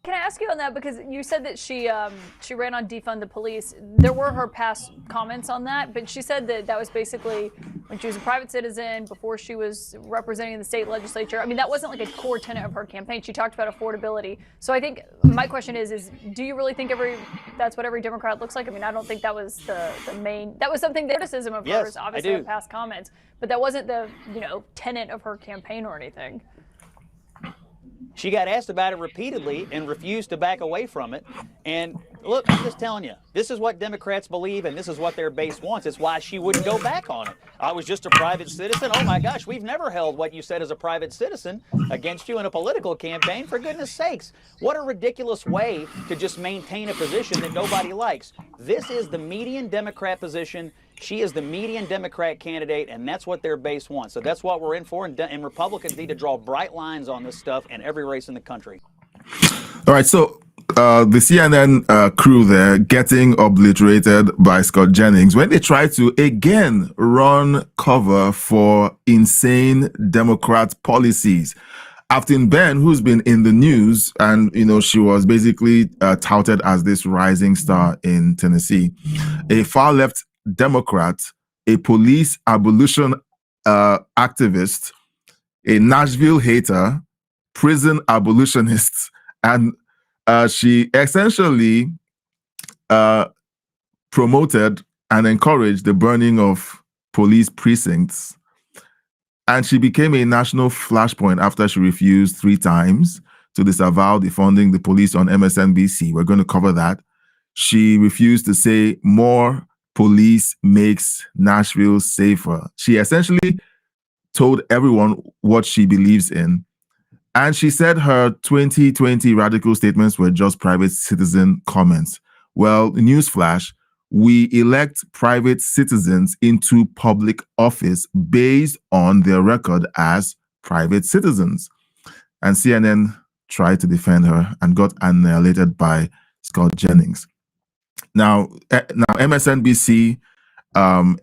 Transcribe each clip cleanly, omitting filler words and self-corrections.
Can I ask you on that, because you said that she ran on defund the police. There were her past comments on that, but she said that that was basically when she was a private citizen, before she was representing the state legislature. I mean, that wasn't like a core tenet of her campaign. She talked about affordability. So I think my question is do you really think that's what every Democrat looks like? I mean, I don't think that was the main. That was something, the criticism of hers, obviously, in past comments, but that wasn't the tenet of her campaign or anything. She got asked about it repeatedly and refused to back away from it. And look, I'm just telling you, this is what Democrats believe, and this is what their base wants. It's why she wouldn't go back on it. I was just a private citizen. Oh my gosh, we've never held what you said as a private citizen against you in a political campaign. For goodness sakes, what a ridiculous way to just maintain a position that nobody likes. This is the median Democrat position. She is the median Democrat candidate, and that's what their base wants. So that's what we're in for, and Republicans need to draw bright lines on this stuff in every race in the country. All right, so the CNN crew there getting obliterated by Scott Jennings when they try to again run cover for insane Democrat policies. Afton Ben, who's been in the news, and she was basically touted as this rising star in Tennessee, a far left Democrat, a police abolition activist, a Nashville hater, prison abolitionist, and she essentially promoted and encouraged the burning of police precincts. And she became a national flashpoint after she refused 3 times to disavow defunding the police on MSNBC. We're going to cover that. She refused to say more police makes Nashville safer. She essentially told everyone what she believes in. And she said her 2020 radical statements were just private citizen comments. Well, newsflash, we elect private citizens into public office based on their record as private citizens. And CNN tried to defend her and got annihilated by Scott Jennings. Now MSNBC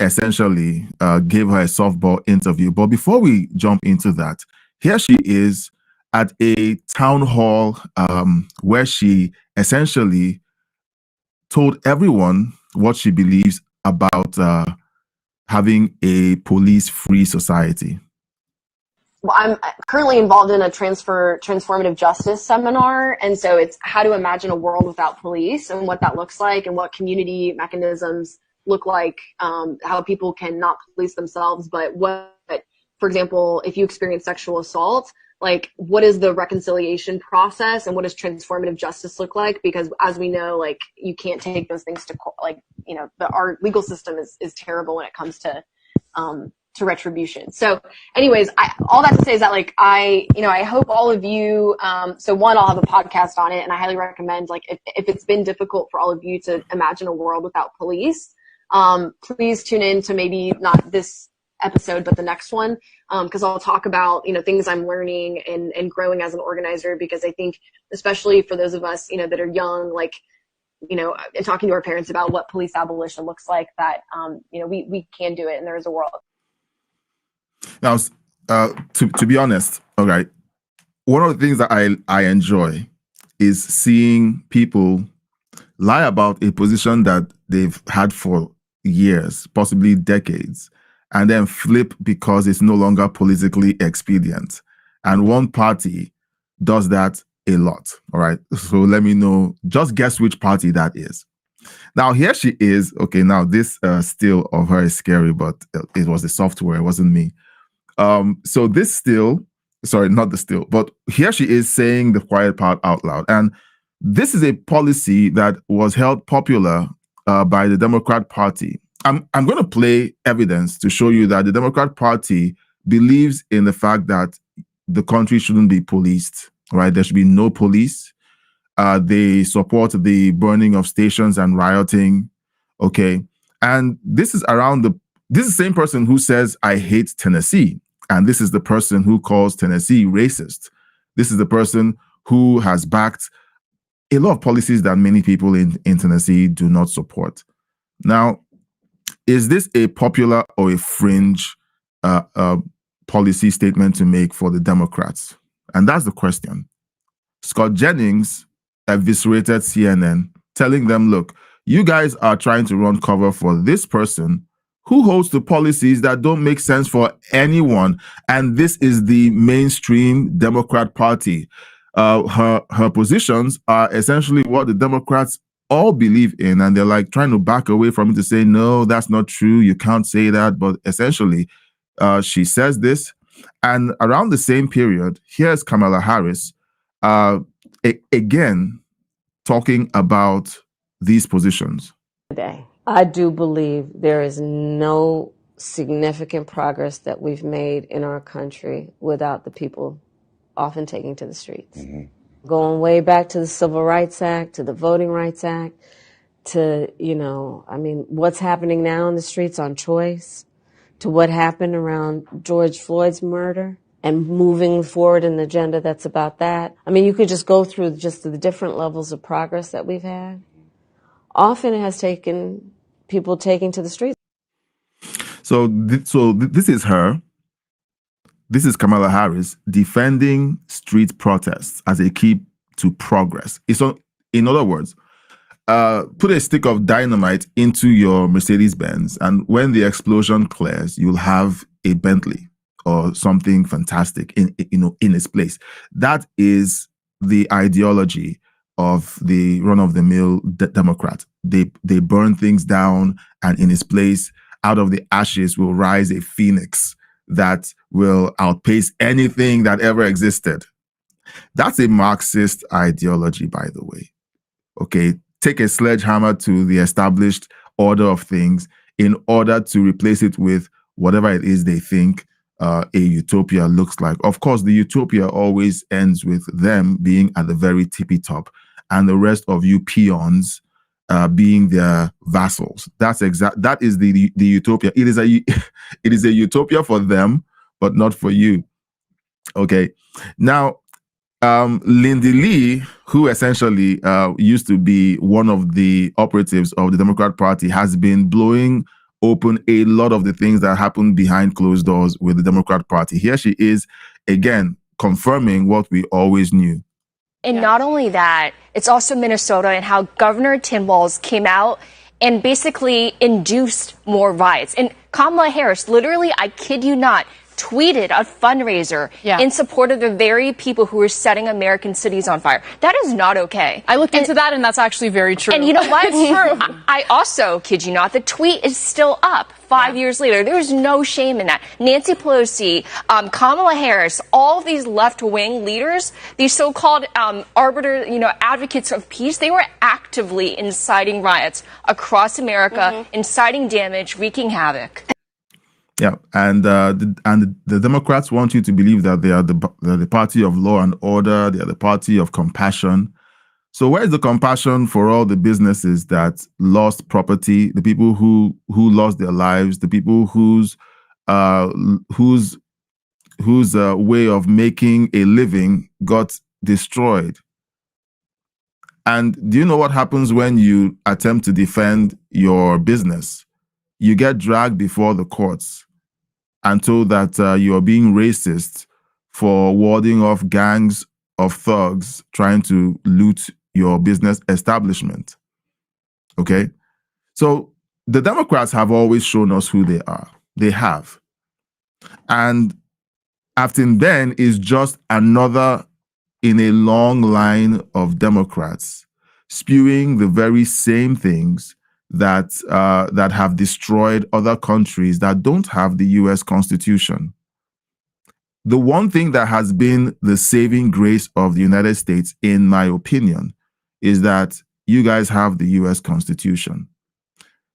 essentially gave her a softball interview. But before we jump into that, here she is at a town hall where she essentially told everyone what she believes about having a police-free society. Well, I'm currently involved in a transformative justice seminar, and so it's how to imagine a world without police and what that looks like and what community mechanisms look like, how people can not police themselves, but what, for example, if you experience sexual assault, like what is the reconciliation process and what does transformative justice look like? Because as we know, like you can't take those things to court. Like, our legal system is terrible when it comes to retribution. So anyways, all that to say is that like, I hope all of you, so one, I'll have a podcast on it, and I highly recommend, like, if it's been difficult for all of you to imagine a world without police, please tune in to maybe not this episode, but the next one, because I'll talk about, things I'm learning and growing as an organizer, because I think, especially for those of us, that are young, like, and talking to our parents about what police abolition looks like, that, we can do it, and there is a world. Now, to be honest, okay, one of the things that I enjoy is seeing people lie about a position that they've had for years, possibly decades, and then flip because it's no longer politically expedient. And one party does that a lot, all right? So let me know, just guess which party that is. Now, here she is. Okay, now this still of her is scary, but it was the software, it wasn't me. So this still, sorry, not the still, but here she is saying the quiet part out loud. And this is a policy that was held popular by the Democrat Party. I'm going to play evidence to show you that the Democrat Party believes in the fact that the country shouldn't be policed, right? There should be no police. They support the burning of stations and rioting. Okay. And this is this is the same person who says, I hate Tennessee. And this is the person who calls Tennessee racist. This is the person who has backed a lot of policies that many people in Tennessee do not support. Now, is this a popular or a fringe policy statement to make for the Democrats? And that's the question. Scott Jennings eviscerated CNN, telling them, look, you guys are trying to run cover for this person who holds the policies that don't make sense for anyone. And this is the mainstream Democrat Party. Her positions are essentially what the Democrats all believe in, and they're like trying to back away from it to say, no, that's not true. You can't say that. But essentially, she says this. And around the same period, here's Kamala Harris, again, talking about these positions. Today, I do believe there is no significant progress that we've made in our country without the people often taking to the streets. Mm-hmm. Going way back to the Civil Rights Act, to the Voting Rights Act, to, what's happening now in the streets on choice, to what happened around George Floyd's murder, and moving forward in the agenda that's about that. You could just go through just the different levels of progress that we've had. Often it has taken people taking to the streets. So this is her. This is Kamala Harris defending street protests as a key to progress. In other words, put a stick of dynamite into your Mercedes-Benz, and when the explosion clears, you'll have a Bentley or something fantastic in its place. That is the ideology of the run-of-the-mill Democrat. They burn things down, and in its place, out of the ashes will rise a phoenix that will outpace anything that ever existed. That's a Marxist ideology, by the way. Okay, take a sledgehammer to the established order of things in order to replace it with whatever it is they think a utopia looks like. Of course, the utopia always ends with them being at the very tippy top and the rest of you peons being their vassals. That is the utopia. It is a utopia for them, but not for you. Okay. Now, Lindy Lee, who essentially used to be one of the operatives of the Democrat Party, has been blowing open a lot of the things that happened behind closed doors with the Democrat Party. Here she is, again, confirming what we always knew. And not only that, it's also Minnesota and how Governor Tim Walz came out and basically induced more riots. And Kamala Harris, literally, I kid you not, tweeted a fundraiser in support of the very people who were setting American cities on fire. That is not okay. I looked into that, and that's actually very true. And you know what? It's true. I also, kid you not, the tweet is still up 5 years later. There's no shame in that. Nancy Pelosi, Kamala Harris, all of these left-wing leaders, these so-called advocates of peace, they were actively inciting riots across America, inciting damage, wreaking havoc. Yeah, and the Democrats want you to believe that they're the party of law and order. They are the party of compassion. So where is the compassion for all the businesses that lost property, the people who lost their lives, the people whose way of making a living got destroyed? And do you know what happens when you attempt to defend your business? You get dragged before the courts and told that you are being racist for warding off gangs of thugs trying to loot your business establishment. Okay? So the Democrats have always shown us who they are. They have. And Afton Ben is just another in a long line of Democrats spewing the very same things that have destroyed other countries that don't have the U.S. Constitution. The one thing that has been the saving grace of the United States, in my opinion, is that you guys have the U.S. Constitution.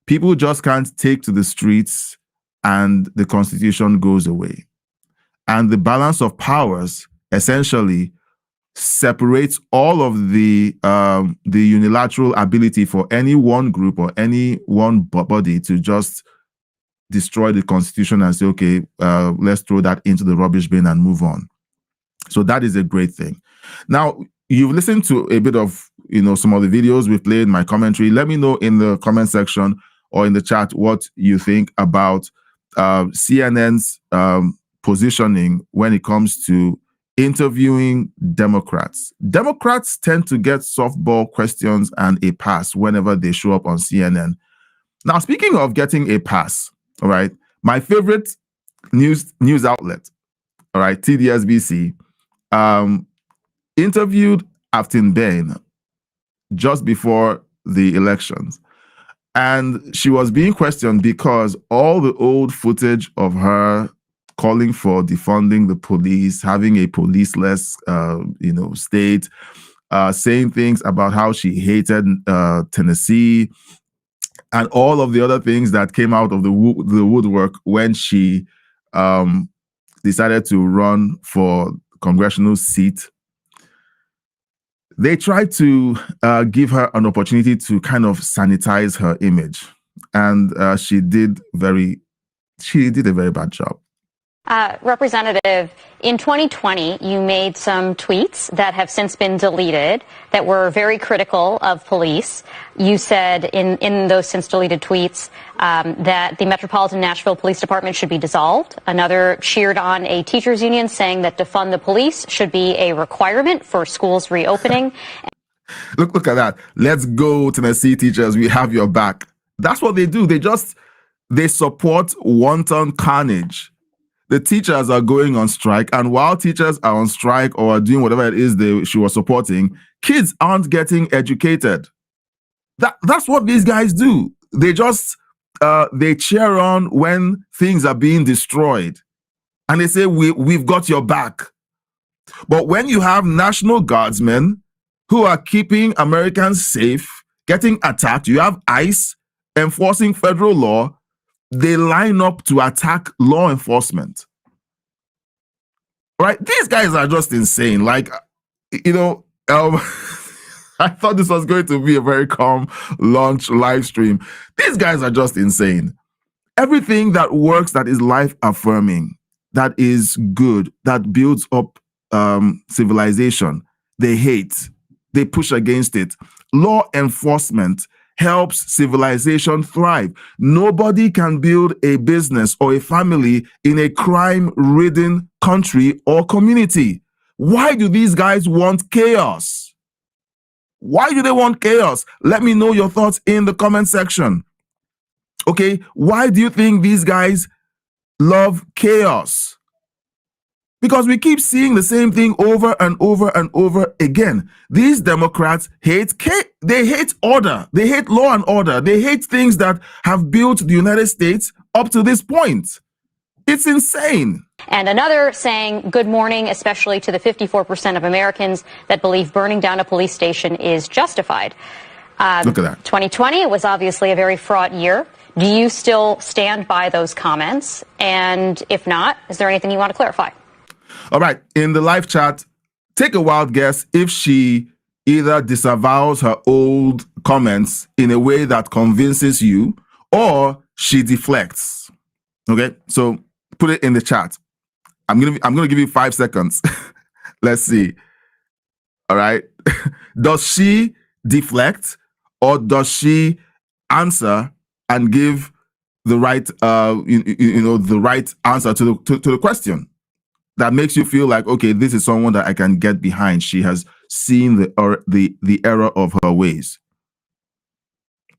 People just can't take to the streets and the Constitution goes away. And the balance of powers essentially separates all of the unilateral ability for any one group or any one body to just destroy the Constitution and say, okay, let's throw that into the rubbish bin and move on. So that is a great thing. Now, you've listened to a bit of, some of the videos we've played, my commentary. Let me know in the comment section or in the chat what you think about CNN's positioning when it comes to interviewing Democrats. Democrats tend to get softball questions and a pass whenever they show up on CNN. Now, speaking of getting a pass, all right, my favorite news outlet, all right, TDSBC, interviewed Afton Bain just before the elections. And she was being questioned because all the old footage of her calling for defunding the police, having a policeless, state, saying things about how she hated Tennessee, and all of the other things that came out of the woodwork when she decided to run for congressional seat. They tried to give her an opportunity to kind of sanitize her image, and she did a very bad job. Representative, in 2020, you made some tweets that have since been deleted that were very critical of police. You said in those since deleted tweets that the Metropolitan Nashville Police Department should be dissolved. Another cheered on a teachers union saying that defund the police should be a requirement for schools reopening. Look at that. Let's go, Tennessee teachers. We have your back. That's what they do. They support wanton carnage. The teachers are going on strike, and while teachers are on strike or are doing whatever it is she was supporting, kids aren't getting educated. That's what these guys do. They just they cheer on when things are being destroyed, and they say we've got your back. But when you have National Guardsmen who are keeping Americans safe, getting attacked, you have ICE enforcing federal law. They line up to attack law enforcement. Right? These guys are just insane. Like, I thought this was going to be a very calm launch live stream. These guys are just insane. Everything that works, that is life affirming, that is good, that builds up civilization, they hate. They push against it. Law enforcement helps civilization thrive. Nobody can build a business or a family in a crime-ridden country or community. Why do these guys want chaos? Why do they want chaos? Let me know your thoughts in the comment section. Okay, why do you think these guys love chaos? Because we keep seeing the same thing over and over and over again. These Democrats they hate order. They hate law and order. They hate things that have built the United States up to this point. It's insane. And another saying, good morning, especially to the 54% of Americans that believe burning down a police station is justified. Look at that. 2020 was obviously a very fraught year. Do you still stand by those comments? And if not, is there anything you want to clarify? All right, in the live chat, take a wild guess if she either disavows her old comments in a way that convinces you or she deflects. Okay, so put it in the chat. I'm gonna give you 5 seconds. Let's see. All right, does she deflect or does she answer and give the right the right answer to the question that makes you feel like, okay, this is someone that I can get behind. She has seen the error of her ways.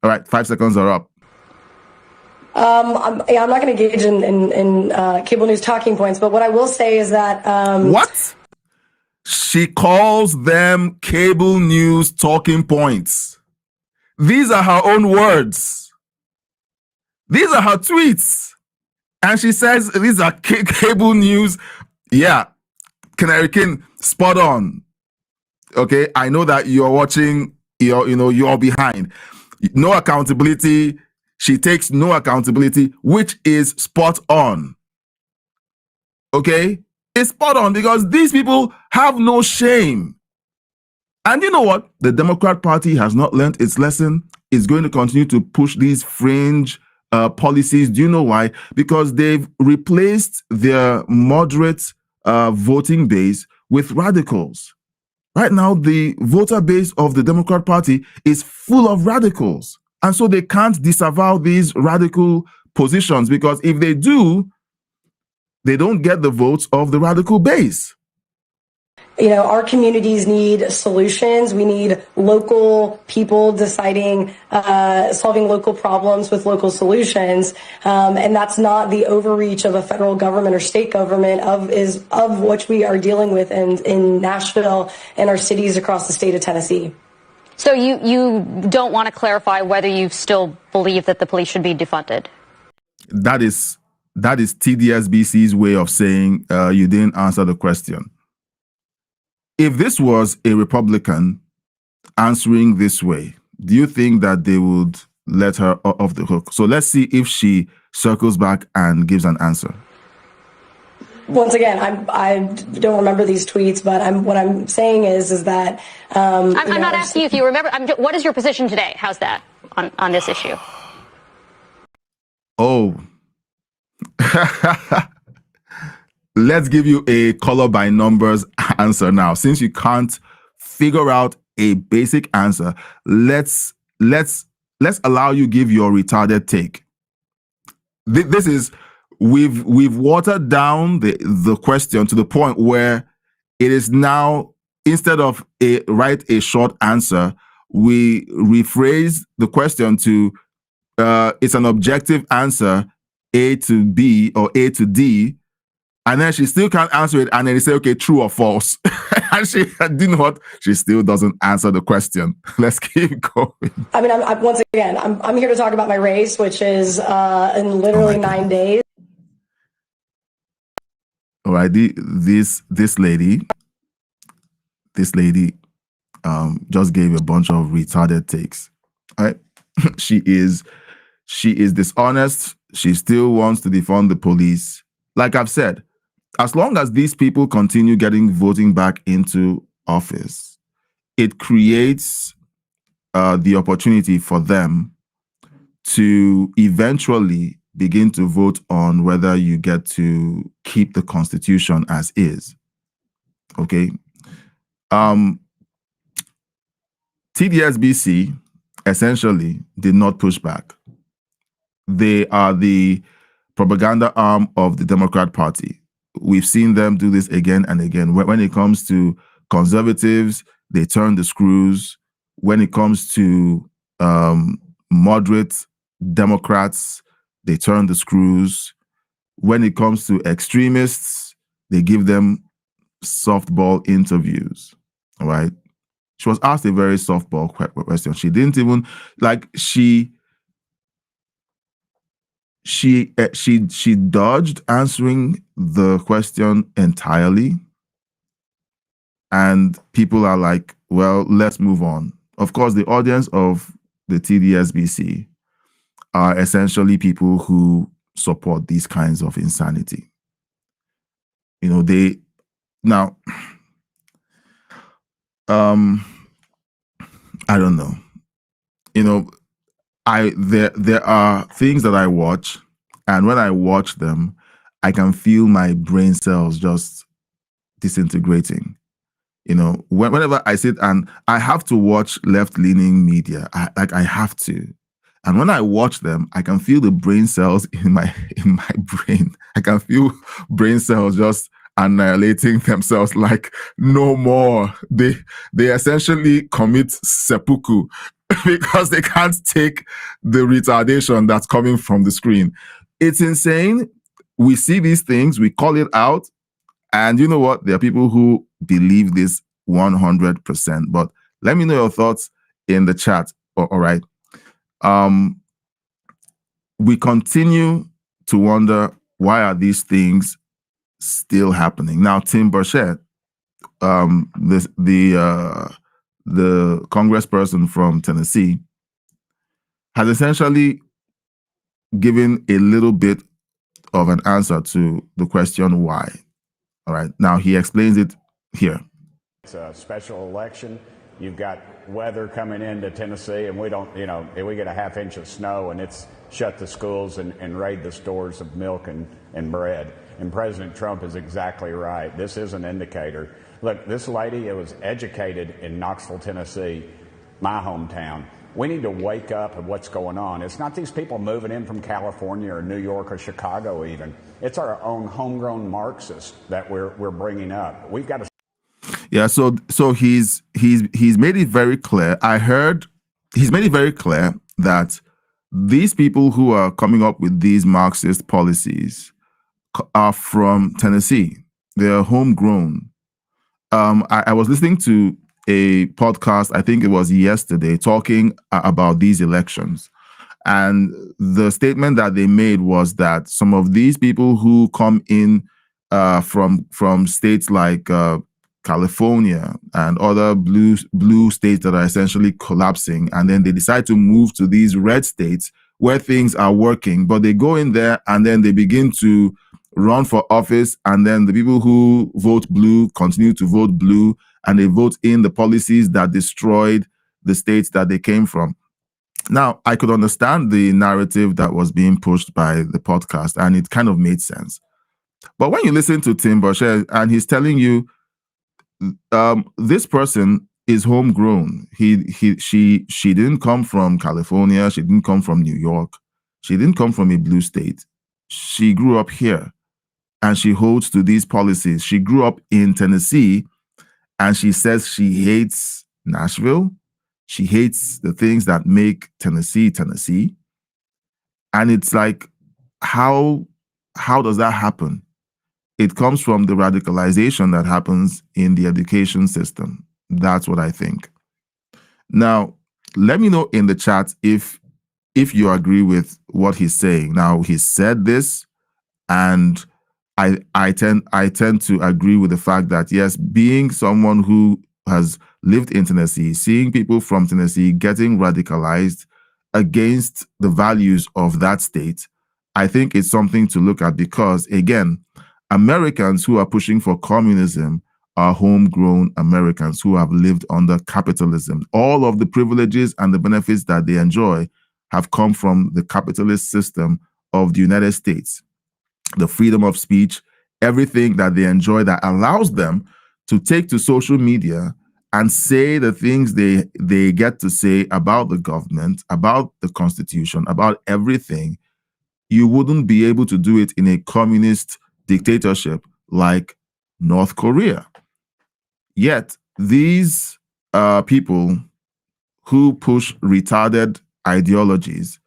All right, 5 seconds are up. I'm not going to engage in cable news talking points, but what I will say is that what? She calls them cable news talking points. These are her own words. These are her tweets. And she says these are cable news. Yeah, Canary King, spot on. Okay, I know that you're watching, you're behind. No accountability. She takes no accountability, which is spot on. Okay, it's spot on because these people have no shame. And you know what? The Democrat Party has not learned its lesson. It's going to continue to push these fringe policies. Do you know why? Because they've replaced their moderate voting base with radicals. Right now, the voter base of the Democrat Party is full of radicals. And so they can't disavow these radical positions because if they do, they don't get the votes of the radical base. Our communities need solutions. We need local people deciding, solving local problems with local solutions. And that's not the overreach of a federal government or state government of which we are dealing with in Nashville and our cities across the state of Tennessee. So you don't want to clarify whether you still believe that the police should be defunded? That is TDSBC's way of saying you didn't answer the question. If this was a Republican answering this way, do you think that they would let her off the hook? So let's see if she circles back and gives an answer. Once again, I don't remember these tweets, but what I'm saying is that I'm not asking you if you remember. What is your position today? How's that on this issue? Oh, let's give you a color by numbers answer now. Since you can't figure out a basic answer, let's allow you give your retarded take. This is. We've watered down the question to the point where it is now, instead of write a short answer, we rephrase the question to it's an objective answer, A to B or A to D, and then she still can't answer it, and then they say, okay, true or false. And she, do you know what? She still doesn't answer the question. Let's keep going. I mean, once again, I'm here to talk about my race, which is in literally 9 days. All right, this lady just gave a bunch of retarded takes. All right, she is dishonest. She still wants to defund the police. Like I've said, as long as these people continue getting voting back into office, it creates the opportunity for them to eventually begin to vote on whether you get to keep the Constitution as is. Okay. TDSBC essentially did not push back. They are the propaganda arm of the Democrat Party. We've seen them do this again and again. When it comes to conservatives, they turn the screws. When it comes to moderate Democrats, they turn the screws. When it comes to extremists, they give them softball interviews. All right. She was asked a very softball question. She didn't even she dodged answering the question entirely. And people are like, well, let's move on. Of course, the audience of the TDSBC are essentially people who support these kinds of insanity. I don't know. There are things that I watch, and when I watch them, I can feel my brain cells just disintegrating. Whenever I sit and I have to watch left-leaning media, I have to. And when I watch them, I can feel the brain cells in my brain. I can feel brain cells just annihilating themselves like no more. They essentially commit seppuku because they can't take the retardation that's coming from the screen. It's insane. We see these things, we call it out, and you know what? There are people who believe this 100%. But let me know your thoughts in the chat. All right. We continue to wonder, why are these things still happening? Now, Tim Burchett, the congressperson from Tennessee, has essentially given a little bit of an answer to the question why. All right. Now he explains it here. It's a special election. You've got weather coming into Tennessee, and we don't, we get a ½ inch of snow, and it's shut the schools and raid the stores of milk and bread. And President Trump is exactly right. This is an indicator. Look, this lady was educated in Knoxville, Tennessee, my hometown. We need to wake up at what's going on. It's not these people moving in from California or New York or Chicago even. It's our own homegrown Marxists that we're bringing up. We've got to. Yeah, so he's made it very clear. I heard he's made it very clear that these people who are coming up with these Marxist policies are from Tennessee. They're homegrown. I was listening to a podcast, I think it was yesterday, talking about these elections. And the statement that they made was that some of these people who come in from states like California and other blue states that are essentially collapsing, and then they decide to move to these red states where things are working, but they go in there and then they begin to run for office, and then the people who vote blue continue to vote blue, and they vote in the policies that destroyed the states that they came from. Now, I could understand the narrative that was being pushed by the podcast, and it kind of made sense. But when you listen to Tim Burchell and he's telling you, this person is homegrown. She didn't come from California. She didn't come from New York. She didn't come from a blue state. She grew up here, and she holds to these policies. She grew up in Tennessee, and she says she hates Nashville. She hates the things that make Tennessee, Tennessee. And it's like, how does that happen? It comes from the radicalization that happens in the education system. That's what I think. Now, let me know in the chat if you agree with what he's saying. Now, he said this, and I tend to agree with the fact that, yes, being someone who has lived in Tennessee, seeing people from Tennessee getting radicalized against the values of that state, I think it's something to look at, because, again, Americans who are pushing for communism are homegrown Americans who have lived under capitalism. All of the privileges and the benefits that they enjoy have come from the capitalist system of the United States. The freedom of speech, everything that they enjoy that allows them to take to social media and say the things they get to say about the government, about the Constitution, about everything. You wouldn't be able to do it in a communist dictatorship like North Korea. Yet these people who push retarded ideologies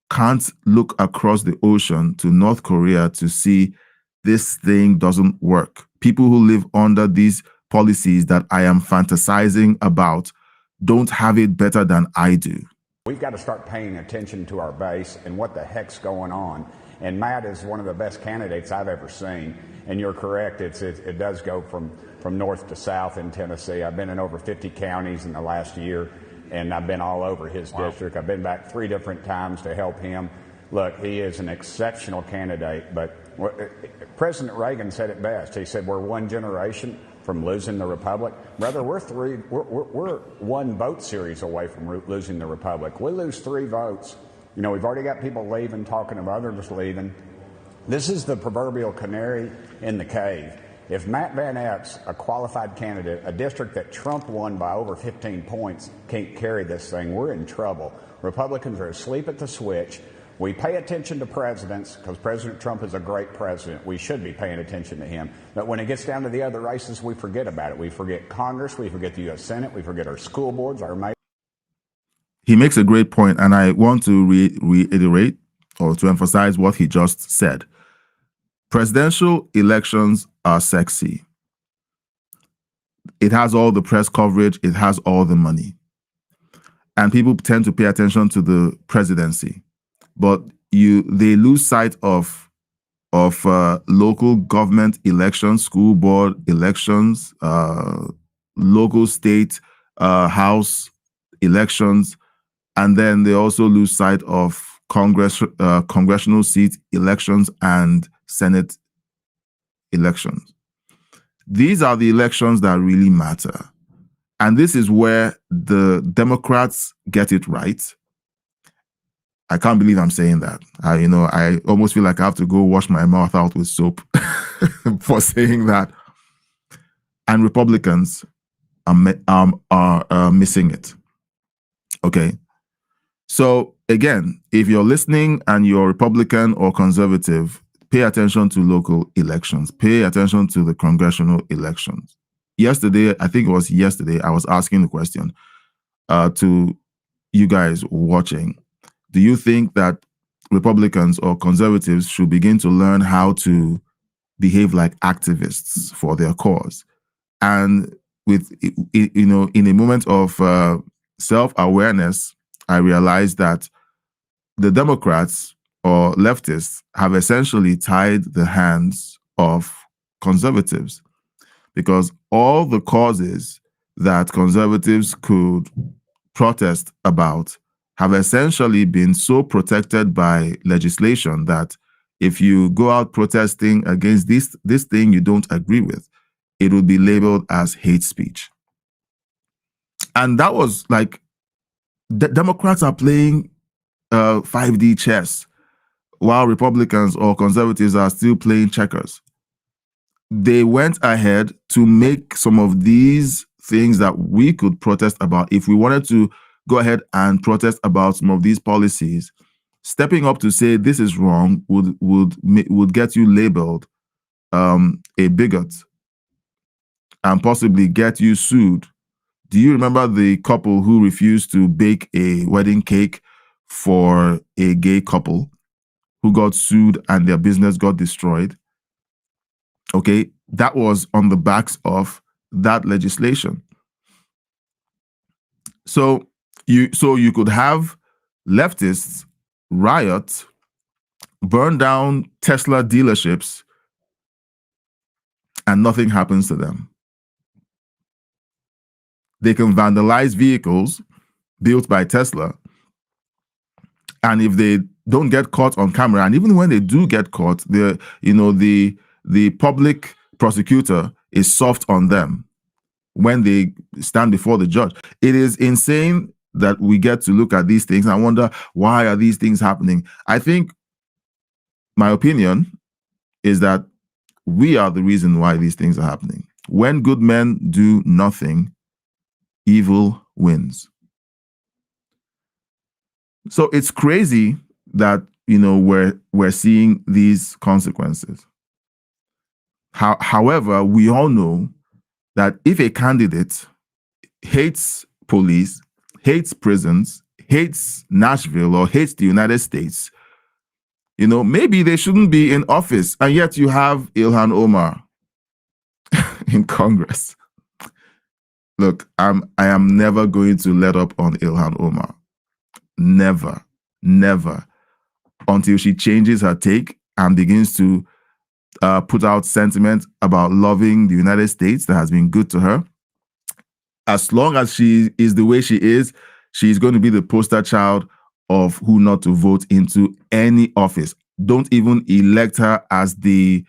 can't look across the ocean to North Korea to see this thing doesn't work. People who live under these policies that I am fantasizing about don't have it better than I do. We've got to start paying attention to our base and what the heck's going on. And Matt is one of the best candidates I've ever seen. And you're correct, it does go from north to south in Tennessee. I've been in over 50 counties in the last year, and I've been all over his district. I've been back 3 different times to help him. Look, he is an exceptional candidate, but President Reagan said it best. He said, we're one generation from losing the republic. Brother, we're 1 vote series away from losing the republic. We lose 3 votes. You know, we've already got people leaving, talking of others leaving. This is the proverbial canary in the cave. If Matt Van Epps, a qualified candidate, a district that Trump won by over 15 points, can't carry this thing, we're in trouble. Republicans are asleep at the switch. We pay attention to presidents because President Trump is a great president. We should be paying attention to him. But when it gets down to the other races, we forget about it. We forget Congress. We forget the U.S. Senate. We forget our school boards, our mayor. He makes a great point, and I want to reiterate or to emphasize what he just said. Presidential elections are sexy. It has all the press coverage. It has all the money. And people tend to pay attention to the presidency. But they lose sight of local government elections, school board elections, local state house elections, and then they also lose sight of congressional seat elections and Senate elections. These are the elections that really matter. And this is where the Democrats get it right. I can't believe I'm saying that. I almost feel like I have to go wash my mouth out with soap for saying that. And Republicans are missing it. Okay. So again, if you're listening and you're Republican or conservative, pay attention to local elections. Pay attention to the congressional elections. yesterday, I think it was yesterday, I was asking the question to you guys watching. Do you think that Republicans or conservatives should begin to learn how to behave like activists for their cause? And with, in a moment of self-awareness, I realized that the Democrats or leftists have essentially tied the hands of conservatives, because all the causes that conservatives could protest about have essentially been so protected by legislation that if you go out protesting against this thing you don't agree with, it would be labeled as hate speech. And that was like, the Democrats are playing 5D chess while Republicans or conservatives are still playing checkers. They went ahead to make some of these things that we could protest about. If we wanted to go ahead and protest about some of these policies, stepping up to say this is wrong would get you labeled a bigot and possibly get you sued. Do you remember the couple who refused to bake a wedding cake for a gay couple who got sued and their business got destroyed? Okay, that was on the backs of that legislation. So you could have leftists riot, burn down Tesla dealerships, and nothing happens to them. They can vandalize vehicles built by Tesla, and if they don't get caught on camera, and even when they do get caught, the public prosecutor is soft on them when they stand before the judge. It is insane that we get to look at these things and I wonder, why are these things happening? I think my opinion is that we are the reason why these things are happening. When good men do nothing, evil wins. So it's crazy that, we're seeing these consequences. However, we all know that if a candidate hates police, hates prisons, hates Nashville, or hates the United States, maybe they shouldn't be in office. And yet you have Ilhan Omar in Congress. Look, I am never going to let up on Ilhan Omar. Never, never, until she changes her take and begins to put out sentiment about loving the United States that has been good to her. As long as she is the way she is, she's going to be the poster child of who not to vote into any office. Don't even elect her as the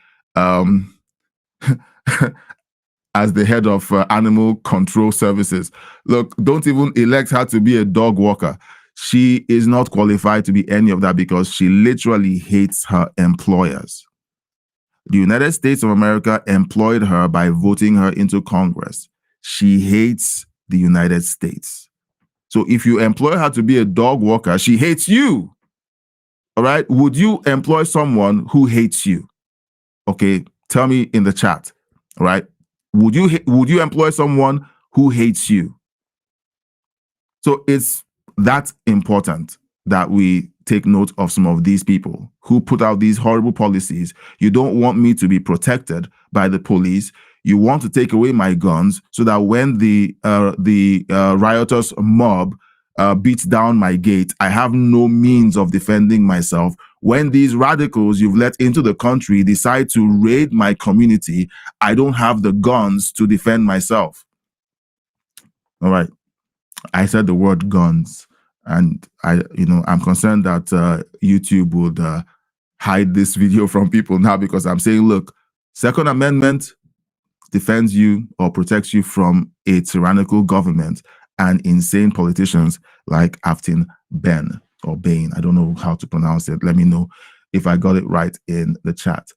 as the head of animal control services. Look, don't even elect her to be a dog walker. She is not qualified to be any of that because she literally hates her employers. The United States of America employed her by voting her into Congress. She hates the United States. So if you employ her to be a dog walker, she hates you. All right? Would you employ someone who hates you? Okay, tell me in the chat. All right? Would you employ someone who hates you? So it's that important that we take note of some of these people who put out these horrible policies. You don't want me to be protected by the police. You want to take away my guns so that when the riotous mob beats down my gate, I have no means of defending myself. When these radicals you've let into the country decide to raid my community, I don't have the guns to defend myself. All right. I said the word guns, and I'm concerned that YouTube would hide this video from people now because I'm saying, look, Second Amendment defends you or protects you from a tyrannical government and insane politicians like Aftin Ben or Bain. I don't know how to pronounce it. Let me know if I got it right in the chat.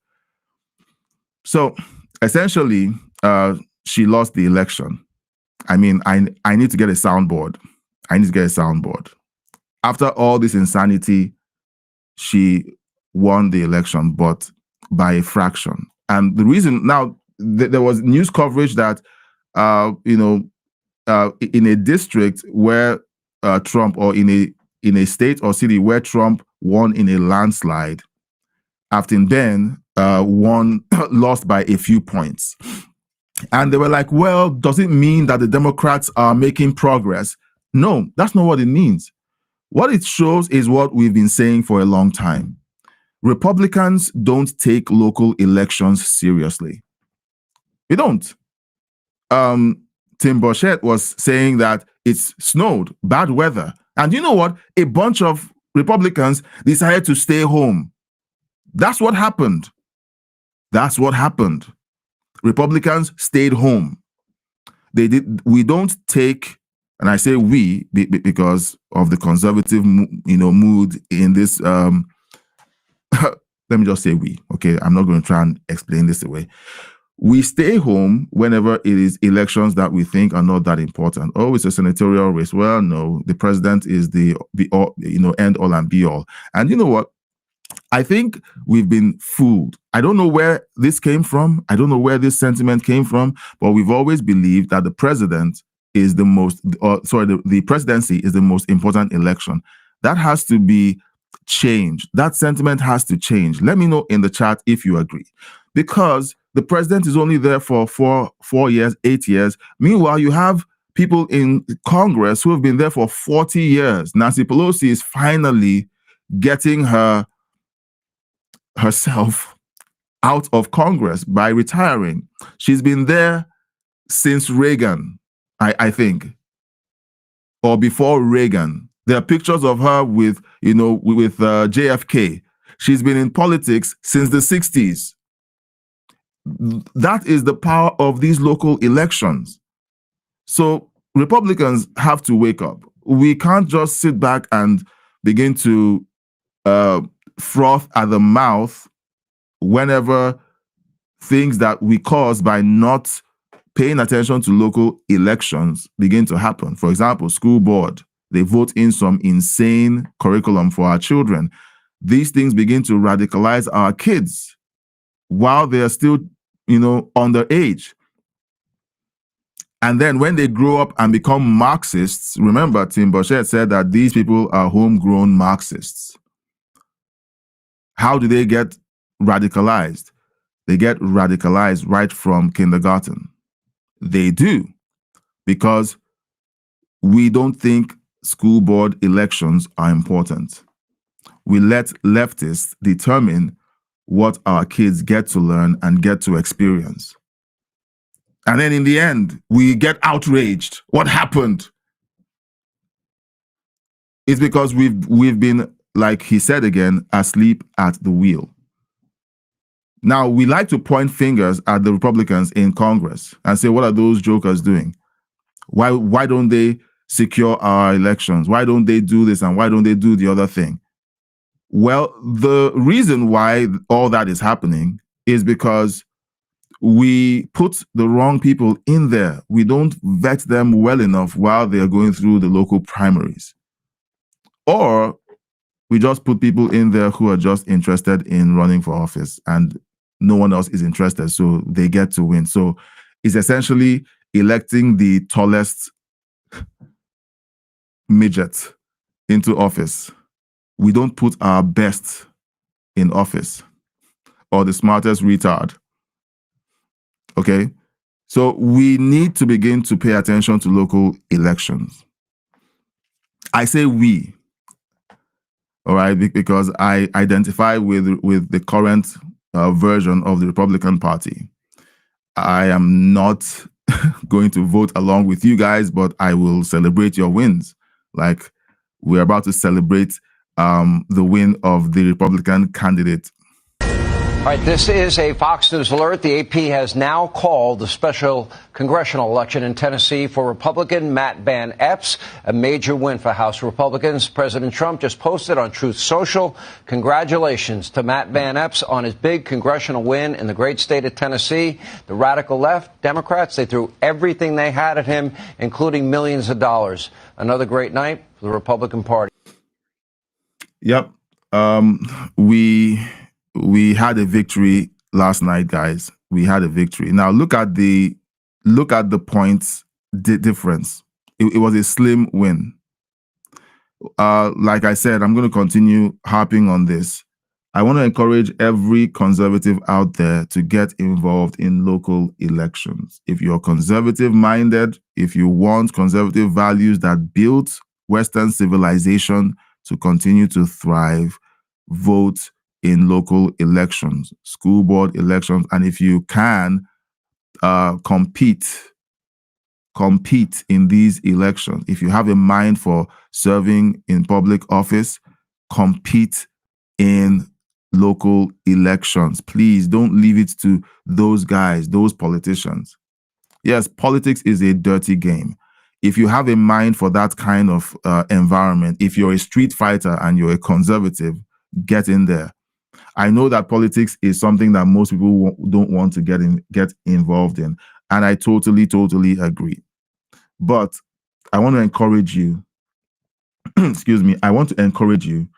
So essentially, she lost the election. I mean, I need to get a soundboard. After all this insanity, she won the election, but by a fraction. And the reason now, there was news coverage that in a district where Trump, or in a state or city where Trump won in a landslide, after then won lost by a few points. And they were like, well, does it mean that the Democrats are making progress? No, that's not what it means. What it shows is what we've been saying for a long time. Republicans don't take local elections seriously. We don't. Tim Burchett was saying that it's snowed, bad weather. And you know what? A bunch of Republicans decided to stay home. That's what happened. That's what happened. Republicans stayed home. They did. We don't take, and I say we because of the conservative, mood in this. Let me just say we. Okay, I'm not going to try and explain this away. We stay home whenever it is elections that we think are not that important. Oh, it's a senatorial race. Well, no, the president is the end all and be all. And you know what? I think we've been fooled. I don't know where this came from. I don't know where this sentiment came from, but we've always believed that the president is the presidency is the most important election. That has to be changed. That sentiment has to change. Let me know in the chat if you agree, because the president is only there for 4 years, 8 years. Meanwhile, you have people in Congress who have been there for 40 years. Nancy Pelosi is finally getting herself out of Congress by retiring. She's been there since Reagan, I think, or before Reagan. There are pictures of her with JFK. She's been in politics since the 60s. That is the power of these local elections. So Republicans have to wake up. We can't just sit back and begin to froth at the mouth whenever things that we cause by not paying attention to local elections begin to happen. For example, school board, they vote in some insane curriculum for our children. These things begin to radicalize our kids while they are still, underage. And then when they grow up and become Marxists, remember, Tim Burchett said that these people are homegrown Marxists. How do they get radicalized? They get radicalized right from kindergarten. They do, because we don't think school board elections are important. We let leftists determine what our kids get to learn and get to experience. And then in the end, we get outraged. What happened? It's because we've been, like he said again, asleep at the wheel. Now, we like to point fingers at the Republicans in Congress and say, what are those jokers doing? Why don't they secure our elections? Why don't they do this and why don't they do the other thing? Well, the reason why all that is happening is because we put the wrong people in there. We don't vet them well enough while they are going through the local primaries. Or we just put people in there who are just interested in running for office and no one else is interested, so they get to win. So it's essentially electing the tallest midget into office. We don't put our best in office, or the smartest retard. Okay? So we need to begin to pay attention to local elections. I say we, all right, because I identify with the current version of the Republican Party. I am not going to vote along with you guys, but I will celebrate your wins. Like we're about to celebrate the win of the Republican candidate. All right, this is a Fox News alert. The AP has now called the special congressional election in Tennessee for Republican Matt Van Epps, a major win for House Republicans. President Trump just posted on Truth Social, congratulations to Matt Van Epps on his big congressional win in the great state of Tennessee. The radical left, Democrats, they threw everything they had at him, including millions of dollars. Another great night for the Republican Party. Yep. We had a victory last night, guys. We had a victory. Now look at the look at the points difference. It was a slim win. Like I said, I'm going to continue harping on this. I want to encourage every conservative out there to get involved in local elections. If you're conservative minded, if you want conservative values that build Western civilization to continue to thrive, vote in local elections, school board elections, and if you can, compete in these elections. If you have a mind for serving in public office, compete in local elections. Please don't leave it to those guys, those politicians. Yes, politics is a dirty game. If you have a mind for that kind of environment, if you're a street fighter and you're a conservative, get in there. I know that politics is something that most people don't want to get involved in, and I totally agree. But I want to encourage you, excuse me, I want to encourage you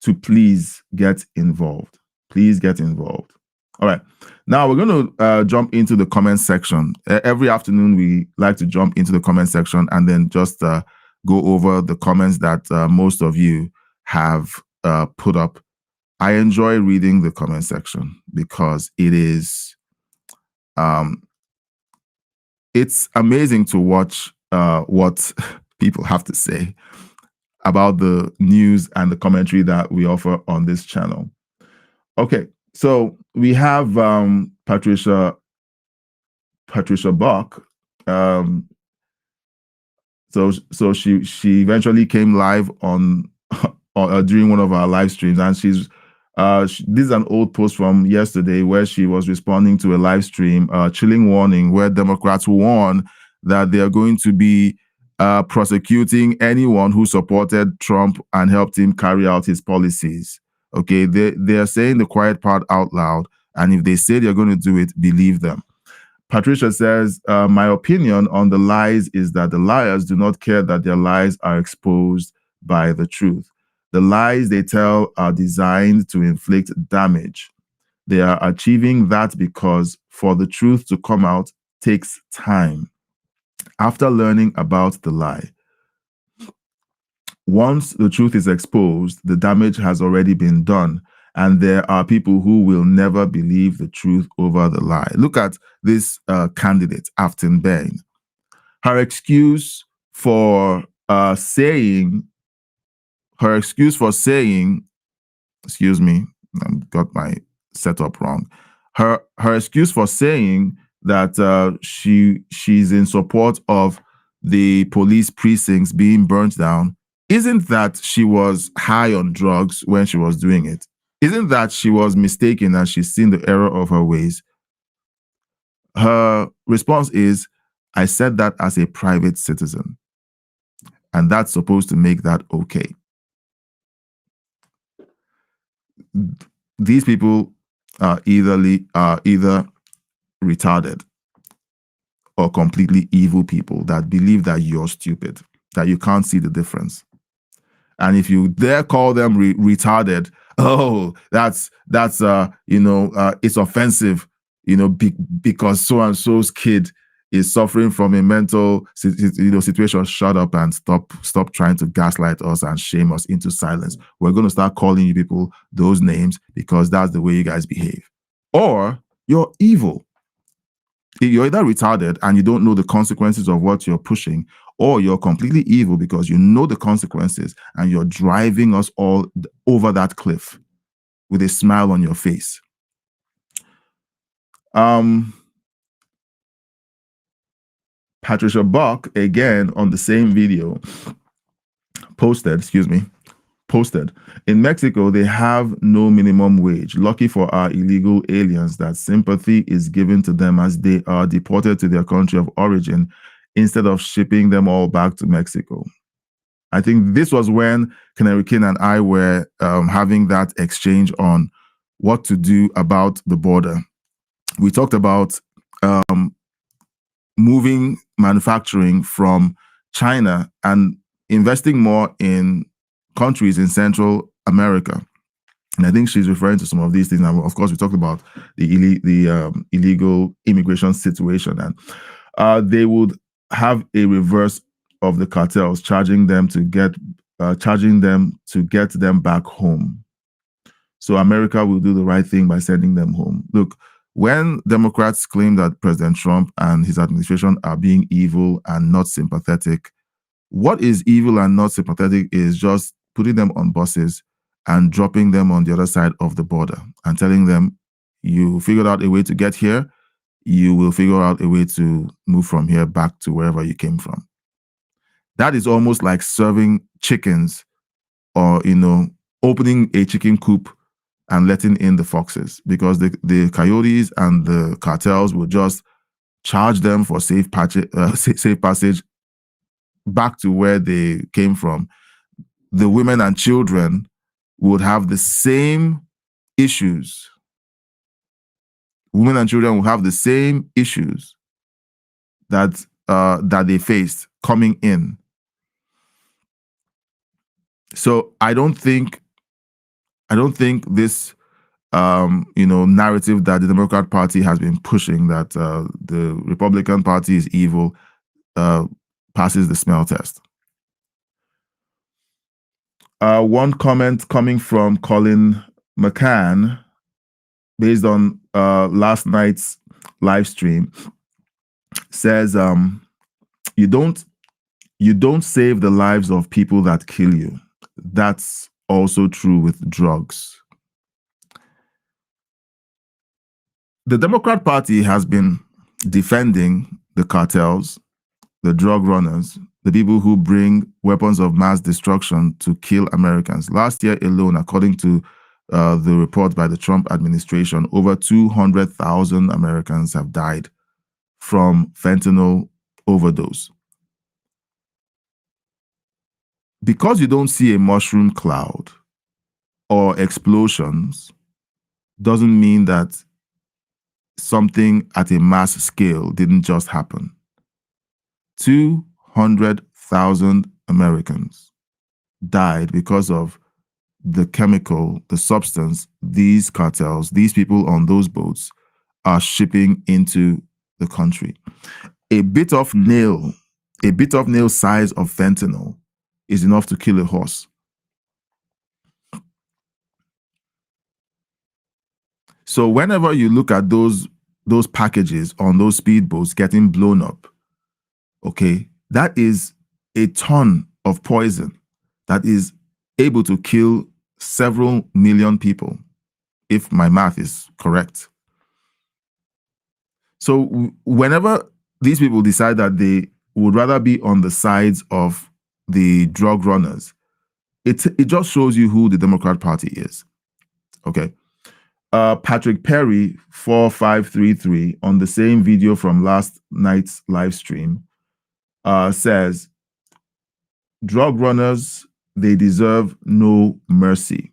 to please get involved. Please get involved. All right. Now we're going to jump into the comment section. Every afternoon, we like to jump into the comment section and then just go over the comments that most of you have put up. I enjoy reading the comment section because it is, it's amazing to watch what people have to say about the news and the commentary that we offer on this channel. Okay, so we have Patricia Buck. So she eventually came live on during one of our live streams, and she's this is an old post from yesterday where she was responding to a live stream, chilling warning, where Democrats warn that they are going to be prosecuting anyone who supported Trump and helped him carry out his policies. Okay, they are saying the quiet part out loud, and if they say they're going to do it, believe them. Patricia says, my opinion on the lies is that the liars do not care that their lies are exposed by the truth. The lies they tell are designed to inflict damage. They are achieving that because for the truth to come out takes time. After learning about the lie, once the truth is exposed, the damage has already been done, and there are people who will never believe the truth over the lie. Look at this candidate, Afton Bain. Her excuse for saying, excuse me, I got my setup wrong. Her excuse for saying that she's in support of the police precincts being burnt down isn't that she was high on drugs when she was doing it. Isn't that she was mistaken and she's seen the error of her ways. Her response is, I said that as a private citizen, and that's supposed to make that okay. These people are either retarded or completely evil people that believe that you're stupid, that you can't see the difference. And if you dare call them retarded, oh, that's it's offensive, because so and so's kid is suffering from a mental situation. Shut up and stop trying to gaslight us and shame us into silence. We're going to start calling you people those names because that's the way you guys behave. Or you're evil. You're either retarded and you don't know the consequences of what you're pushing, or you're completely evil because you know the consequences and you're driving us all over that cliff with a smile on your face. Patricia Buck, again, on the same video, posted, in Mexico, they have no minimum wage. Lucky for our illegal aliens that sympathy is given to them as they are deported to their country of origin instead of shipping them all back to Mexico. I think this was when Canary King and I were having that exchange on what to do about the border. We talked about moving manufacturing from China and investing more in countries in Central America. And I think she's referring to some of these things. And of course, we talked about the illegal immigration situation. And they would have a reverse of the cartels, charging them to get them back home. So America will do the right thing by sending them home. Look, when Democrats claim that President Trump and his administration are being evil and not sympathetic, what is evil and not sympathetic is just putting them on buses and dropping them on the other side of the border and telling them, you figured out a way to get here, you will figure out a way to move from here back to wherever you came from. That is almost like serving chickens or, opening a chicken coop and letting in the foxes, because the coyotes and the cartels will just charge them for safe passage back to where they came from. The women and children would have the same issues. Women and children will have the same issues that they faced coming in. So I don't think this narrative that the Democrat Party has been pushing, that the Republican Party is evil, passes the smell test. One comment coming from Colin McCann, based on last night's live stream, says, you don't save the lives of people that kill you. That's also true with drugs. The Democrat Party has been defending the cartels, the drug runners, the people who bring weapons of mass destruction to kill Americans. Last year alone, according to the report by the Trump administration, over 200,000 Americans have died from fentanyl overdose. Because you don't see a mushroom cloud or explosions doesn't mean that something at a mass scale didn't just happen. 200,000 Americans died because of the chemical, the substance these cartels, these people on those boats are shipping into the country. A bit of nail size of fentanyl is enough to kill a horse. So whenever you look at those packages on those speedboats getting blown up, okay, that is a ton of poison that is able to kill several million people, if my math is correct. So whenever these people decide that they would rather be on the sides of the drug runners, it just shows you who the Democrat Party is. Okay. Patrick Perry 4533 on the same video from last night's live stream says, drug runners, they deserve no mercy.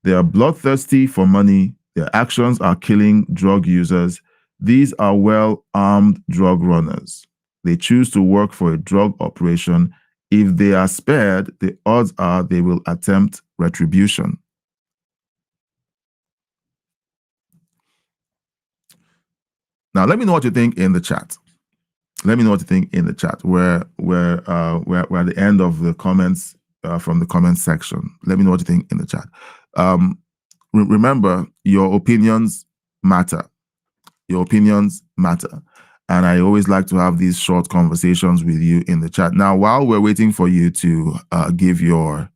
They are bloodthirsty for money. Their actions are killing drug users. These are well-armed drug runners. They choose to work for a drug operation. If they are spared, the odds are they will attempt retribution. Now, let me know what you think in the chat. Let me know what you think in the chat. We're at the end of the comments from the comments section. Let me know what you think in the chat. Remember, your opinions matter. Your opinions matter. And I always like to have these short conversations with you in the chat. Now, while we're waiting for you to give your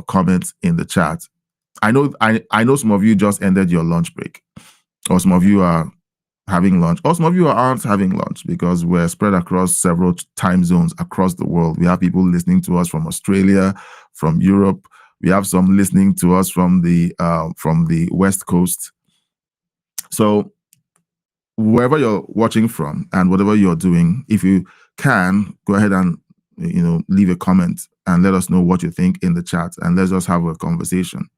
comments in the chat, I know some of you just ended your lunch break, or some of you are having lunch, or some of you aren't having lunch, because we're spread across several time zones across the world. We have people listening to us from Australia, from Europe. We have some listening to us from the West Coast. So wherever you're watching from and whatever you're doing, if you can, go ahead and leave a comment and let us know what you think in the chat, and let's just have a conversation.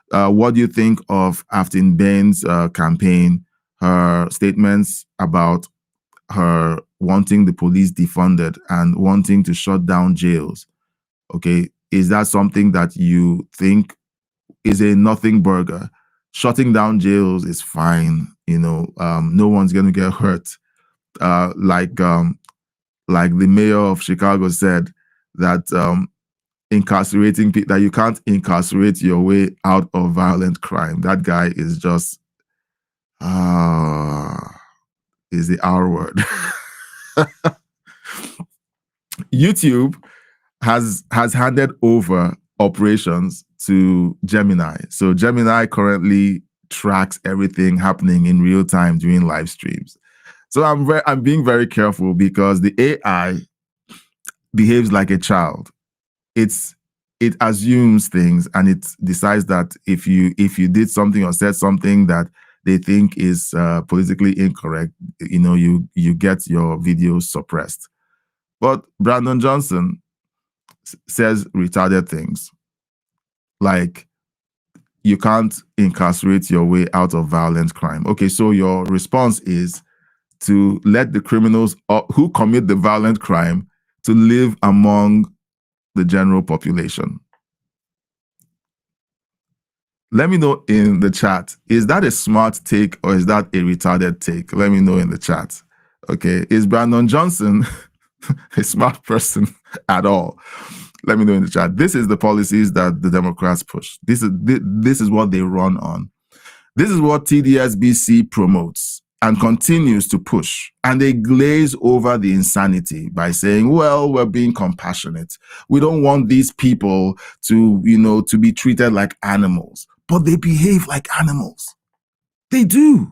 What do you think of Afton Bain's campaign? Her statements about her wanting the police defunded and wanting to shut down jails. Okay, is that something that you think is a nothing burger? Shutting down jails is fine. No one's going to get hurt. like the mayor of Chicago said that incarcerating people, that you can't incarcerate your way out of violent crime. That guy is just is the R word. YouTube has handed over operations to Gemini. So Gemini currently tracks everything happening in real time during live streams. So I'm being very careful because the AI behaves like a child. It assumes things and it decides that if you did something or said something that they think is politically incorrect, you get your videos suppressed. But Brandon Johnson says retarded things like you can't incarcerate your way out of violent crime. Okay, so your response is to let the criminals who commit the violent crime to live among the general population. Let me know in the chat, is that a smart take or is that a retarded take? Let me know in the chat. Okay, is Brandon Johnson a smart person at all? Let me know in the chat. This is the policies that the Democrats push. This is what they run on. This is what TDSBC promotes and continues to push. And they glaze over the insanity by saying, well, we're being compassionate. We don't want these people to be treated like animals. But they behave like animals. They do.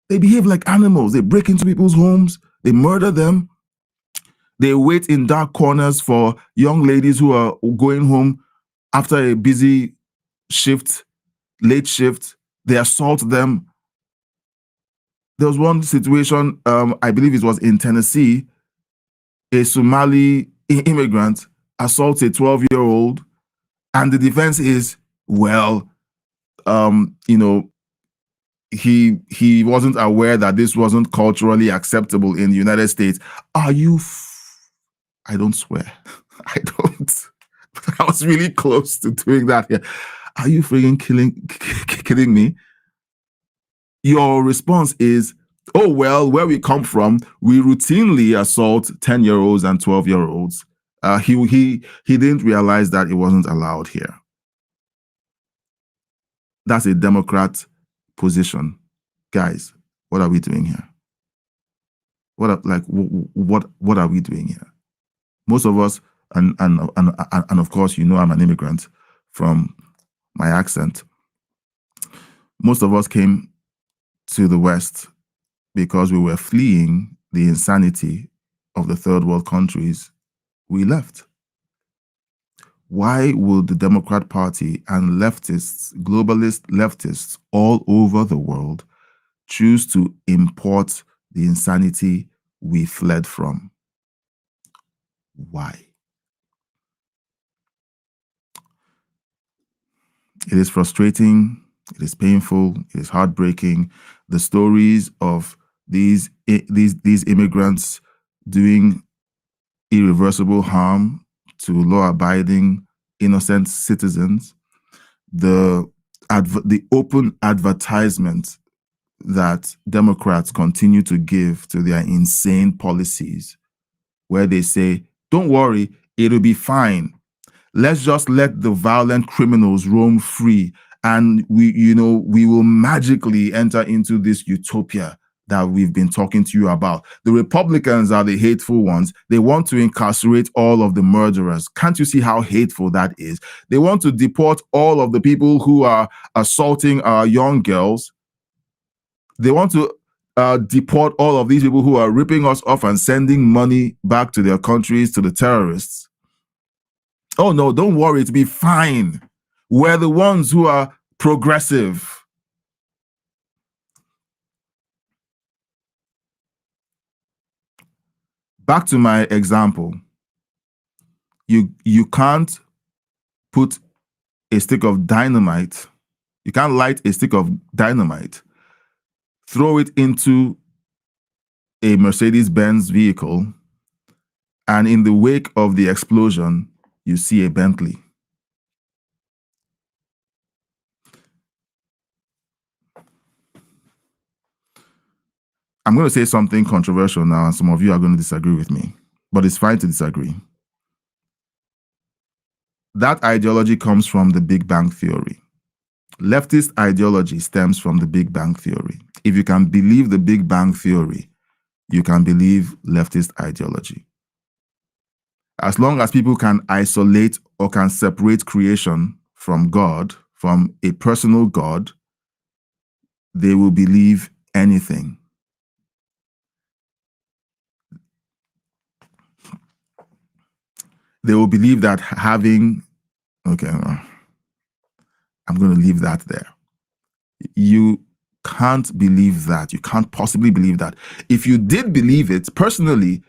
They behave like animals. They break into people's homes. They murder them. They wait in dark corners for young ladies who are going home after a busy shift, late shift. They assault them. There was one situation, I believe it was in Tennessee, a Somali immigrant assaults a 12-year-old, and the defense is, well, he wasn't aware that this wasn't culturally acceptable in the United States. Are you? I don't swear. I don't. But I was really close to doing that here. Are you freaking kidding me? Your response is, oh, well, where we come from, we routinely assault 10-year-olds and 12-year-olds. He didn't realize that it wasn't allowed here. That's a Democrat position. Guys, what are we doing here? What are we doing here? Most of us, and of course, I'm an immigrant from my accent. Most of us came to the West because we were fleeing the insanity of the third world countries we left. Why would the Democrat Party and leftists, globalist leftists all over the world choose to import the insanity we fled from? Why? It is frustrating, it is painful, it is heartbreaking. The stories of these immigrants doing irreversible harm to law-abiding, innocent citizens, the open advertisement that Democrats continue to give to their insane policies, where they say, don't worry, it'll be fine. Let's just let the violent criminals roam free, and we will magically enter into this utopia that we've been talking to you about. The Republicans are the hateful ones. They want to incarcerate all of the murderers. Can't you see how hateful that is? They want to deport all of the people who are assaulting our young girls. They want to deport all of these people who are ripping us off and sending money back to their countries, to the terrorists. Oh, no, don't worry, it'll be fine. We're the ones who are progressive. Back to my example. You can't put a stick of dynamite, you can't light a stick of dynamite, throw it into a Mercedes-Benz vehicle, and in the wake of the explosion, you see a Bentley. I'm going to say something controversial now, and some of you are going to disagree with me, but it's fine to disagree. That ideology comes from the Big Bang Theory. Leftist ideology stems from the Big Bang Theory. If you can believe the Big Bang Theory, you can believe leftist ideology. As long as people can isolate or can separate creation from God, from a personal God, they will believe anything. They will believe that having, okay, I'm going to leave that there. You can't believe that. You can't possibly believe that. If you did believe it, personally,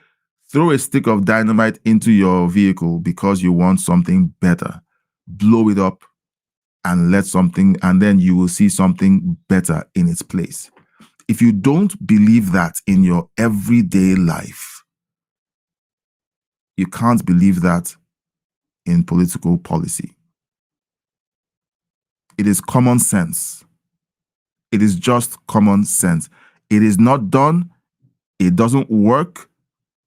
throw a stick of dynamite into your vehicle because you want something better. Blow it up and and then you will see something better in its place. If you don't believe that in your everyday life, you can't believe that in political policy. It is common sense. It is just common sense. It is not done. It doesn't work.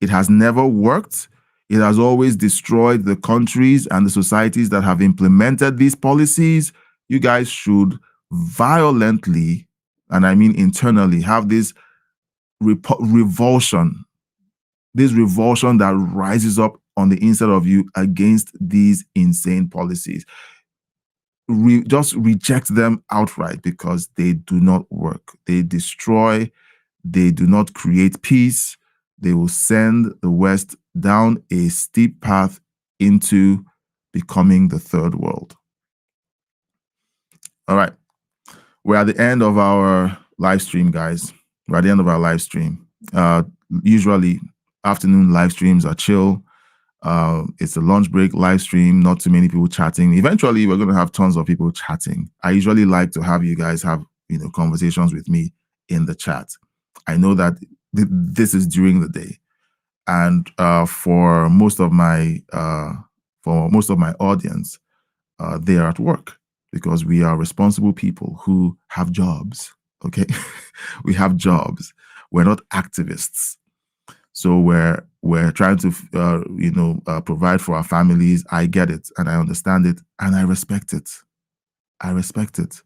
It has never worked. It has always destroyed the countries and the societies that have implemented these policies. You guys should violently, and I mean internally, have this revulsion that rises up on the inside of you against these insane policies. Just reject them outright because they do not work. They destroy. They do not create peace. They will send the West down a steep path into becoming the third world. All right. We're at the end of our live stream, guys. We're at the end of our live stream. Usually, afternoon live streams are chill. It's a lunch break live stream, not too many people chatting. Eventually, we're going to have tons of people chatting. I usually like to have you guys have, conversations with me in the chat. I know that this is during the day, and for most of my audience, they are at work because we are responsible people who have jobs. Okay, we have jobs. We're not activists. So we're trying to provide for our families. I get it and I understand it and I respect it. I respect it.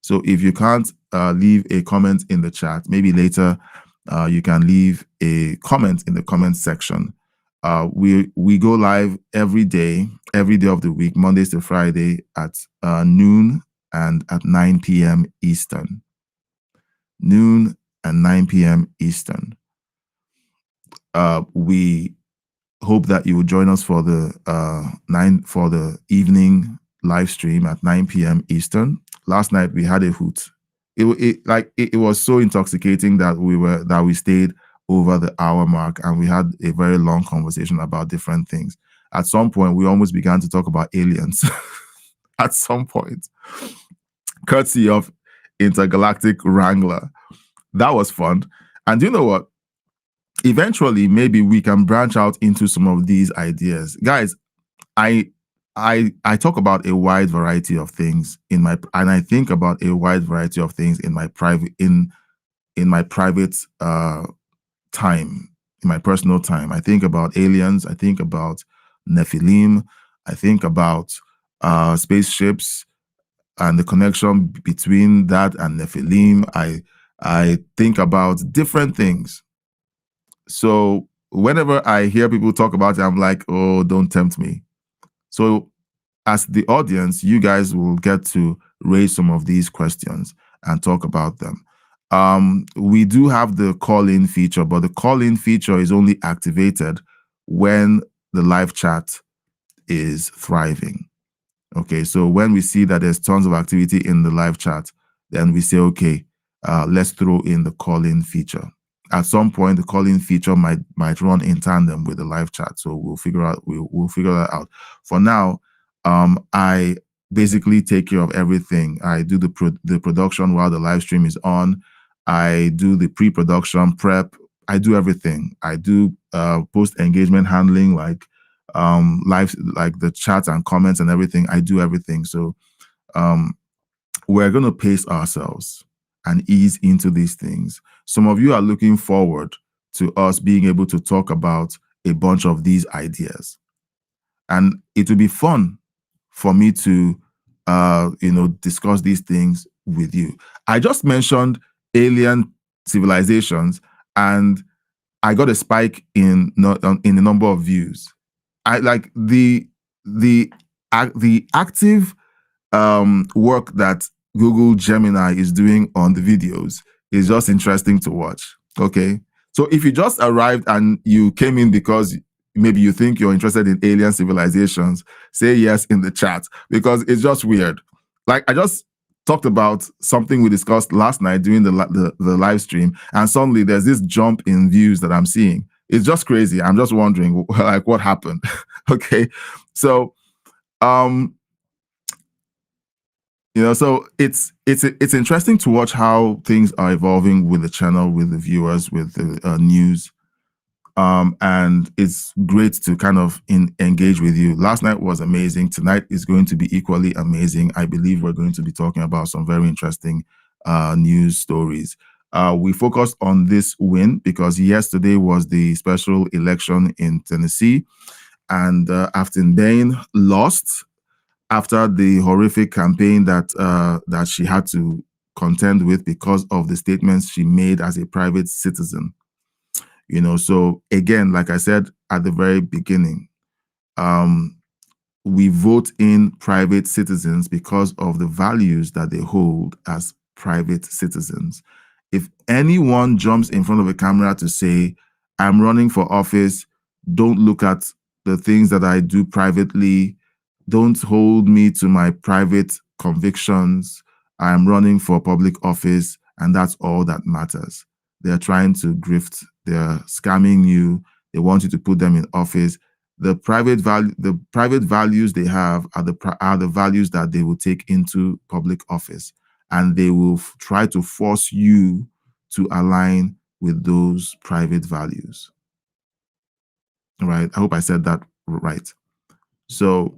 So if you can't leave a comment in the chat, maybe later you can leave a comment in the comment section. We go live every day of the week, Mondays to Friday at noon and at 9 p.m. Eastern. Noon and 9 p.m. Eastern. We hope that you will join us for the evening live stream at 9 p.m. Eastern. Last night we had a hoot. It was so intoxicating that we stayed over the hour mark and we had a very long conversation about different things. At some point, we almost began to talk about aliens. At some point, courtesy of Intergalactic Wrangler. That was fun. And you know what? Eventually, maybe we can branch out into some of these ideas. Guys, I talk about a wide variety of things and I think about a wide variety of things in my private time, in my personal time. I think about aliens, I think about Nephilim, I think about spaceships and the connection between that and Nephilim. I think about different things. So whenever I hear people talk about it, I'm like, oh, don't tempt me. So as the audience, you guys will get to raise some of these questions and talk about them. We do have the call-in feature, but the call-in feature is only activated when the live chat is thriving. Okay, so when we see that there's tons of activity in the live chat, then we say, okay, let's throw in the call-in feature. At some point, the call-in feature might run in tandem with the live chat, so we'll figure that out. For now, I basically take care of everything. I do the production while the live stream is on. I do the pre-production prep. I do everything. I do post-engagement handling, like live, like the chat and comments and everything. I do everything. So we're going to pace ourselves. and ease into these things. Some of you are looking forward to us being able to talk about a bunch of these ideas. And it will be fun for me to, discuss these things with you. I just mentioned alien civilizations, and I got a spike in the number of views. I like the active work that Google Gemini is doing on the videos is just interesting to watch. Okay. So if you just arrived and you came in because maybe you think you're interested in alien civilizations, say yes in the chat, because it's just weird. Like, I just talked about something we discussed last night during the live stream, and suddenly there's this jump in views that I'm seeing. It's just crazy. I'm just wondering, like, what happened? Okay. So so it's interesting to watch how things are evolving with the channel, with the viewers, with the news, and it's great to kind of engage with you. Last night was amazing. Tonight is going to be equally amazing. I believe we're going to be talking about some very interesting news stories. We focused on this win because yesterday was the special election in Tennessee, and Afton Bain lost after the horrific campaign that she had to contend with because of the statements she made as a private citizen. So again, like I said at the very beginning, we vote in private citizens because of the values that they hold as private citizens. If anyone jumps in front of a camera to say, I'm running for office, don't look at the things that I do privately, don't hold me to my private convictions, I'm running for public office, and that's all that matters. They're trying to grift, they're scamming you, they want you to put them in office. The private values they have are the values that they will take into public office, and they will try to force you to align with those private values. All right, I hope I said that right. So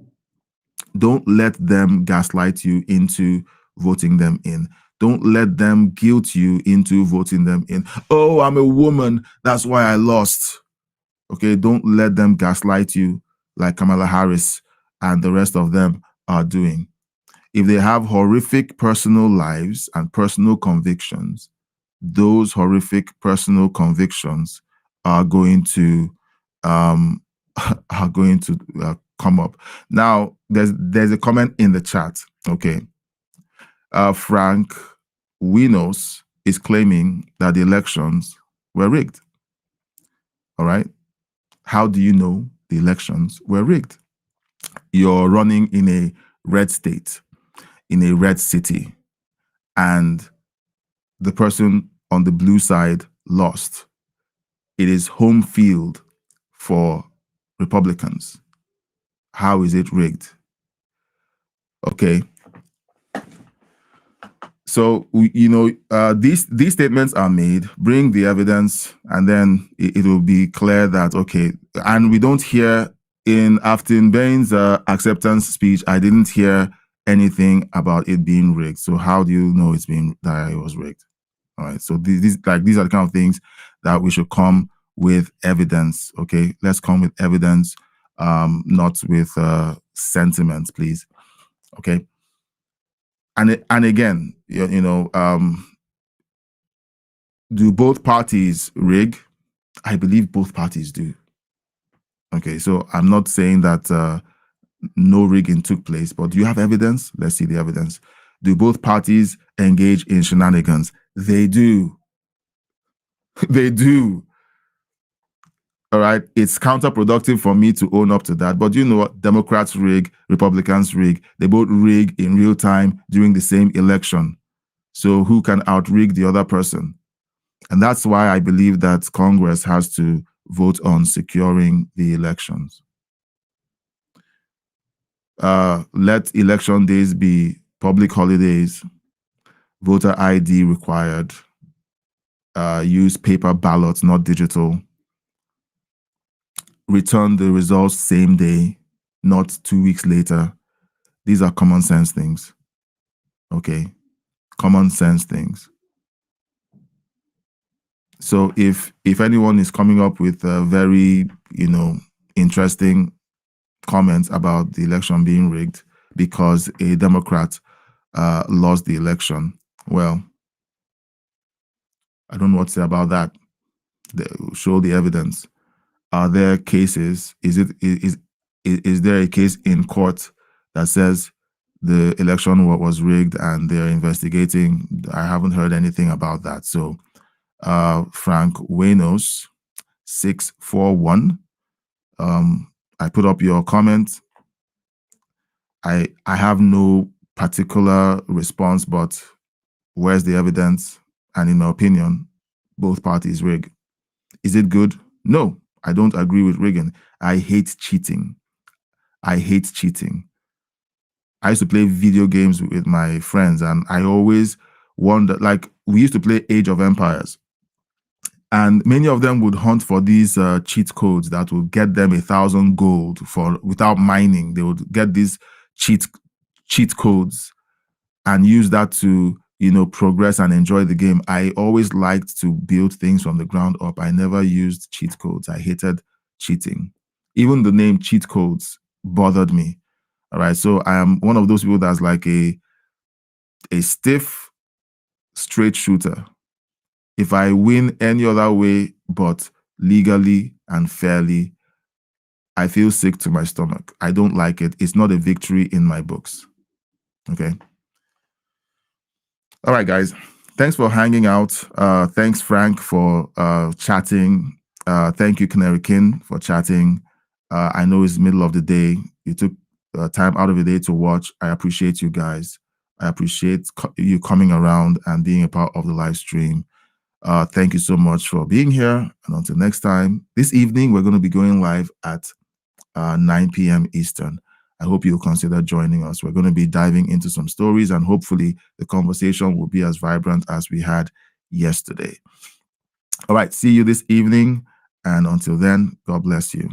don't let them gaslight you into voting them in. Don't let them guilt you into voting them in. Oh, I'm a woman, that's why I lost. Okay, don't let them gaslight you like Kamala Harris and the rest of them are doing. If they have horrific personal lives and personal convictions, those horrific personal convictions are going to come up. Now, there's a comment in the chat. Okay, Frank Winos is claiming that the elections were rigged. All right. How do you know the elections were rigged? You're running in a red state, in a red city, and the person on the blue side lost. It is home field for Republicans. How is it rigged? Okay. So, these statements are made, bring the evidence, and then it will be clear that, okay, and we don't hear in Afton Bain's acceptance speech, I didn't hear anything about it being rigged. So how do you know that it was rigged? All right. So these are the kind of things that we should come with evidence. Okay. Let's come with evidence, not with sentiments, please. Okay. And again, do both parties rig? I believe both parties do. Okay, so I'm not saying that no rigging took place, but do you have evidence? Let's see the evidence. Do both parties engage in shenanigans? They do. They do. All right, it's counterproductive for me to own up to that. But you know what? Democrats rig, Republicans rig. They both rig in real time during the same election. So who can outrig the other person? And that's why I believe that Congress has to vote on securing the elections. Let election days be public holidays, voter ID required, use paper ballots, not digital. Return the results same day, not 2 weeks later. These are common sense things. Okay, common sense things. So if anyone is coming up with a very, interesting comments about the election being rigged because a Democrat lost the election, well, I don't know what to say about that. Show the evidence. Are there cases? Is there a case in court that says the election was rigged and they're investigating? I haven't heard anything about that. So, Frank Wenos 641. I put up your comment. I have no particular response, but where's the evidence? And in my opinion, both parties rig. Is it good? No, I don't agree with rigging. I hate cheating. I hate cheating. I used to play video games with my friends, and I always wondered, like, we used to play Age of Empires. And many of them would hunt for these cheat codes that would get them 1,000 gold without mining. They would get these cheat codes and use that to, progress and enjoy the game. I always liked to build things from the ground up. I never used cheat codes. I hated cheating. Even the name cheat codes bothered me. All right. So I am one of those people that's like a stiff, straight shooter. If I win any other way but legally and fairly, I feel sick to my stomach. I don't like it. It's not a victory in my books. Okay. All right, guys. Thanks for hanging out. Thanks, Frank, for chatting. Thank you, Canary King, for chatting. I know it's middle of the day. You took time out of your day to watch. I appreciate you guys. I appreciate you coming around and being a part of the live stream. Thank you so much for being here. And until next time, this evening, we're going to be going live at 9 p.m. Eastern. I hope you'll consider joining us. We're going to be diving into some stories, and hopefully the conversation will be as vibrant as we had yesterday. All right, see you this evening. And until then, God bless you.